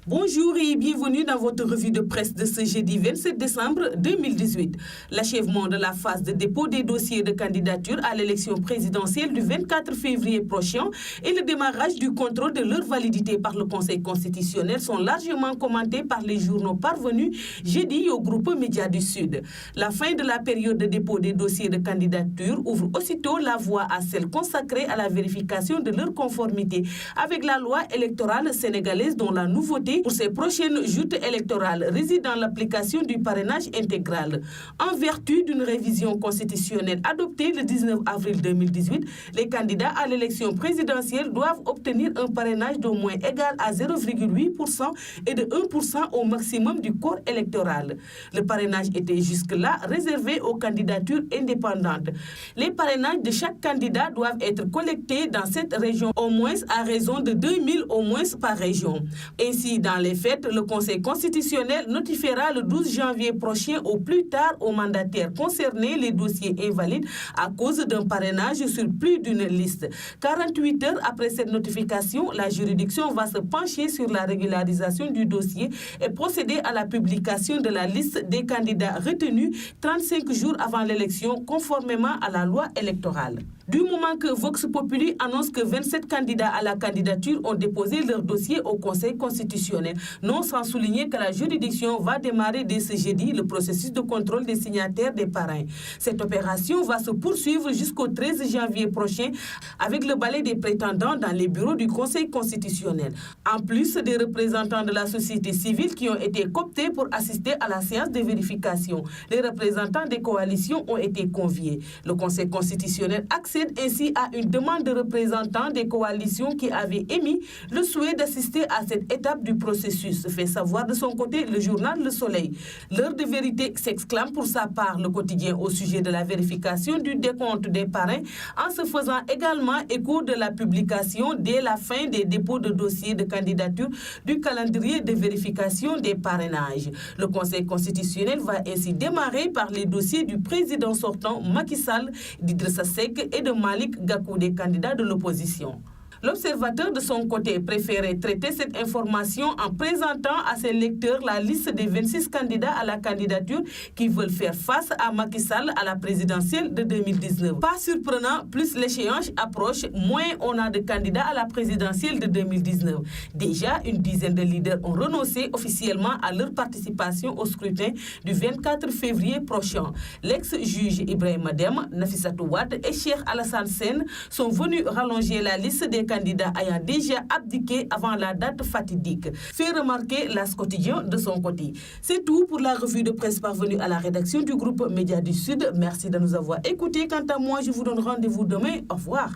Bonjour et bienvenue dans votre revue de presse de ce jeudi 27 décembre 2018. L'achèvement de la phase de dépôt des dossiers de candidature à l'élection présidentielle du 24 février prochain et le démarrage du contrôle de leur validité par le Conseil constitutionnel sont largement commentés par les journaux parvenus jeudi au groupe Médias du Sud. La fin de la période de dépôt des dossiers de candidature ouvre aussitôt la voie à celle consacrée à la vérification de leur conformité avec la loi électorale sénégalaise dont la nouveauté pour ces prochaines joutes électorales réside dans l'application du parrainage intégral. En vertu d'une révision constitutionnelle adoptée le 19 avril 2018, les candidats à l'élection présidentielle doivent obtenir un parrainage d'au moins égal à 0,8% et de 1% au maximum du corps électoral. Le parrainage était jusque-là réservé aux candidatures indépendantes. Les parrainages de chaque candidat doivent être collectés dans cette région au moins à raison de 2000 au moins par région. Ainsi, dans les faits, le Conseil constitutionnel notifiera le 12 janvier prochain au plus tard aux mandataires concernés les dossiers invalides à cause d'un parrainage sur plus d'une liste. 48 heures après cette notification, la juridiction va se pencher sur la régularisation du dossier et procéder à la publication de la liste des candidats retenus 35 jours avant l'élection conformément à la loi électorale. Du moment que Vox Populi annonce que 27 candidats à la candidature ont déposé leur dossier au Conseil constitutionnel, non sans souligner que la juridiction va démarrer dès ce jeudi le processus de contrôle des signataires des parrains. Cette opération va se poursuivre jusqu'au 13 janvier prochain avec le balai des prétendants dans les bureaux du Conseil constitutionnel. En plus des représentants de la société civile qui ont été cooptés pour assister à la séance de vérification, les représentants des coalitions ont été conviés. Le Conseil constitutionnel accède ainsi à une demande de représentants des coalitions qui avaient émis le souhait d'assister à cette étape du processus, fait savoir de son côté le journal Le Soleil. L'heure de vérité s'exclame pour sa part le quotidien au sujet de la vérification du décompte des parrains en se faisant également écho de la publication dès la fin des dépôts de dossiers de candidature du calendrier de vérification des parrainages. Le Conseil constitutionnel va ainsi démarrer par les dossiers du président sortant Macky Sall, d'Idrissa Seck et de Malick Gakou, des candidats de l'opposition. L'Observateur, de son côté, préférait traiter cette information en présentant à ses lecteurs la liste des 26 candidats à la candidature qui veulent faire face à Macky Sall à la présidentielle de 2019. Pas surprenant, plus l'échéance approche, moins on a de candidats à la présidentielle de 2019. Déjà, une dizaine de leaders ont renoncé officiellement à leur participation au scrutin du 24 février prochain. L'ex-juge Ibrahima Dème, Nafissatou Wade et Cheikh Alassane Sène sont venus rallonger la liste des candidats ayant déjà abdiqué avant la date fatidique, fait remarquer L'As Quotidien de son côté. C'est tout pour la revue de presse parvenue à la rédaction du groupe Médias du Sud. Merci de nous avoir écoutés. Quant à moi, je vous donne rendez-vous demain. Au revoir.